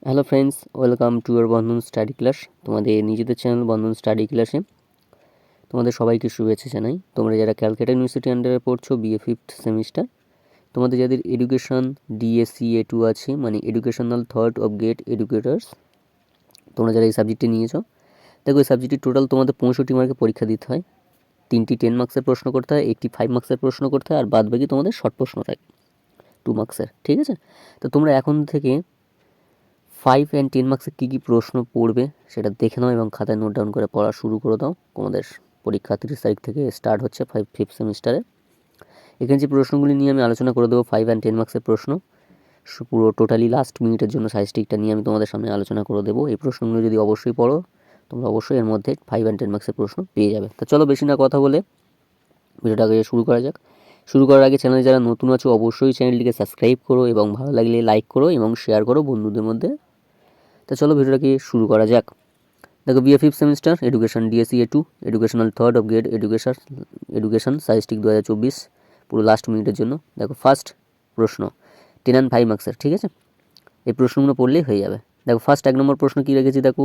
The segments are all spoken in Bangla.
Hello friends, welcome to year Bandhan study class. তোমাদের নিজেদের চ্যানেল বন্ধন স্টাডি ক্লাসে তোমাদের সবাইকে শুভেচ্ছা জানাই। তোমরা যারা ক্যালকাটা ইউনিভার্সিটি আন্ডারে পড়ছো, বিএ ফিফথ সেমিস্টার, তোমাদের যাদের এডুকেশন DSC-A2 আছে, মানে educational third of grade educators, তোমরা যারা এই সাবজেক্টটি নিয়েছো, দেখো এই সাবজেক্টটি টোটাল তোমাদের 65 মার্কের পরীক্ষা দিতে হয়। 3টি 10 মার্কসের প্রশ্ন করতে হয়, একটি 5 মার্কসের প্রশ্ন করতে হয়, আর বাদ বাকি তোমাদের শর্ট প্রশ্ন থাকে 2 মার্কসের। ঠিক আছে, তো তোমরা এখন থেকে 5 অ্যান্ড 10 মার্কসের কী কী প্রশ্ন পড়বে সেটা দেখে নাও এবং খাতায় নোট ডাউন করে পড়া শুরু করে দাও। তোমাদের পরীক্ষা 30 তারিখ থেকে স্টার্ট হচ্ছে ফিফথ সেমিস্টারে। এখানে যে প্রশ্নগুলি নিয়ে আমি আলোচনা করে দেবো 5 অ্যান্ড 10 মার্কসের প্রশ্ন, পুরো টোটালি লাস্ট মিনিটের জন্য সাইস্টিকটা নিয়ে আমি তোমাদের সামনে আলোচনা করে দেবো। এই প্রশ্নগুলো যদি অবশ্যই পড়ো, তোমরা অবশ্যই এর মধ্যে 5 অ্যান্ড 10 মার্কসের প্রশ্ন পেয়ে যাবে। তো চলো বেশি না কথা বলে ভিডিওটাকে শুরু করা যাক। শুরু করার আগে চ্যানেলে যারা নতুন আছো অবশ্যই চ্যানেলটিকে সাবস্ক্রাইব করো এবং ভালো লাগলে লাইক করো এবং শেয়ার করো বন্ধুদের মধ্যে। তো চলো ভিডিওটাকে শুরু করা যাক। দেখো BA fifth semester education DSC-A2 educational third of grade education সাইস্টিক 2024, পুরো লাস্ট মিনিটের জন্য। দেখো ফার্স্ট প্রশ্ন 10 অ্যান্ড 5 মার্কসের। ঠিক আছে, এই প্রশ্নগুলো পড়লেই হয়ে যাবে। দেখো ফার্স্ট 1 নম্বর প্রশ্ন কী রেখেছি, দেখো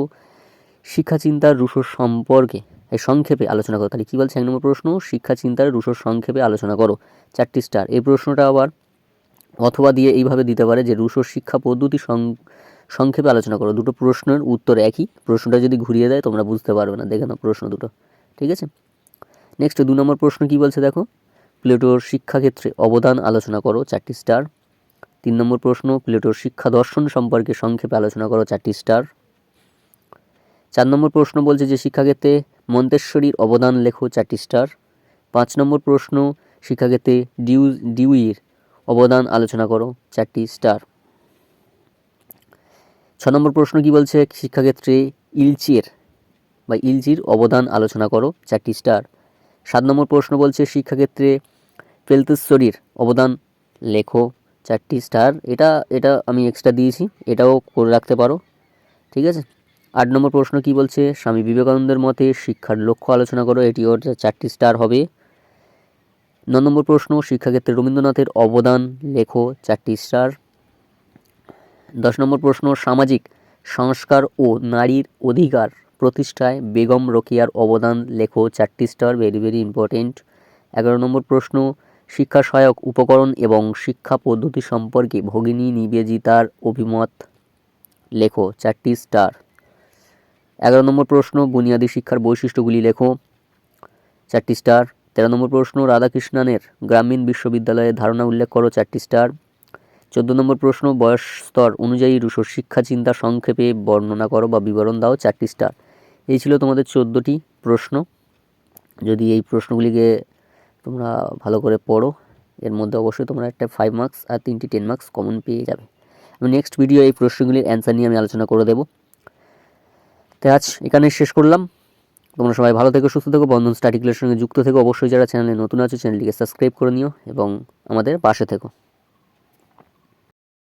শিক্ষা চিন্তার রুশো সম্পর্কে এই সংক্ষেপে আলোচনা করো। তাহলে কী বলছে 1 নম্বর প্রশ্ন, শিক্ষা চিন্তার রুশো সংক্ষেপে আলোচনা করো, 4টি স্টার। এই প্রশ্নটা আবার অথবা দিয়ে এইভাবে দিতে পারে যে রুশোর শিক্ষা পদ্ধতি সংক্ষেপে আলোচনা করো। দুটো প্রশ্নের উত্তর একই, প্রশ্নটা যদি ঘুরিয়ে দেয় তোমরা বুঝতে পারবে না। দেখে নাও প্রশ্ন দুটো। ঠিক আছে, নেক্সট 2 নম্বর প্রশ্ন কী বলছে, দেখো প্লেটোর শিক্ষাক্ষেত্রে অবদান আলোচনা করো, 4টি স্টার। 3 নম্বর প্রশ্ন, প্লেটোর শিক্ষা দর্শন সম্পর্কে সংক্ষেপে আলোচনা করো, 4টি স্টার। 4 নম্বর প্রশ্ন বলছে যে শিক্ষাক্ষেত্রে মন্তেশ্বরীর অবদান লেখো, 4টি স্টার। 5 নম্বর প্রশ্ন, শিক্ষাক্ষেত্রে ডিউইর অবদান আলোচনা করো, 4টি স্টার। 6 নম্বর প্রশ্ন কী বলছে, শিক্ষাক্ষেত্রে ইলচির অবদান আলোচনা করো, 4টি স্টার। 7 নম্বর প্রশ্ন বলছে শিক্ষাক্ষেত্রে ফেলতেশ্বরীর অবদান লেখো, 4টি স্টার। এটা আমি এক্সট্রা দিয়েছি, এটাও করে রাখতে পারো। ঠিক আছে, 8 নম্বর প্রশ্ন কী বলছে, স্বামী বিবেকানন্দের মতে শিক্ষার লক্ষ্য আলোচনা করো, এটিও 4টি স্টার হবে। 9 নম্বর প্রশ্ন, শিক্ষাক্ষেত্রে রবীন্দ্রনাথের অবদান লেখো, 4টি স্টার। 10 নম্বর প্রশ্ন, সামাজিক সংস্কার ও নারীর অধিকার প্রতিষ্ঠায় বেগম রোকেয়ার অবদান লেখো, 4টি স্টার, ভেরি ভেরি ইম্পর্টেন্ট। 11 নম্বর প্রশ্ন, শিক্ষা সহায়ক উপকরণ এবং শিক্ষা পদ্ধতি সম্পর্কে ভগিনী নিবেদিতার অভিমত লেখো, 4টি স্টার। 11 নম্বর প্রশ্ন, বুনিয়াদী শিক্ষার বৈশিষ্ট্যগুলি লেখো, 4টি স্টার। 13 নম্বর প্রশ্ন, রাধাকৃষ্ণনের গ্রামীণ বিশ্ববিদ্যালয়ের ধারণা উল্লেখ করো, 4টি স্টার। 14 নম্বর প্রশ্ন, বয়স স্তর অনুযায়ী রুশোর শিক্ষা চিন্তা সংক্ষেপে বর্ণনা করো বা বিবরণ দাও, 4টি স্টার। এই ছিল তোমাদের 14টি প্রশ্ন। যদি এই প্রশ্নগুলিকে তোমরা ভালো করে পড়ো, এর মধ্যে অবশ্যই তোমরা একটা 5 মার্কস আর 3টি 10 মার্কস কমন পেয়ে যাবে। আমি নেক্সট ভিডিও এই প্রশ্নগুলির অ্যান্সার নিয়ে আমি আলোচনা করে দেবো। তো আজ এখানেই শেষ করলাম। তোমরা সবাই ভালো থেকো, সুস্থ থেকো, বন্ধন স্টাডি ক্লাসের সঙ্গে যুক্ত থেকো। অবশ্যই যারা চ্যানেলে নতুন আছো চ্যানেলটিকে সাবস্ক্রাইব করে নিও এবং আমাদের পাশে থেকো।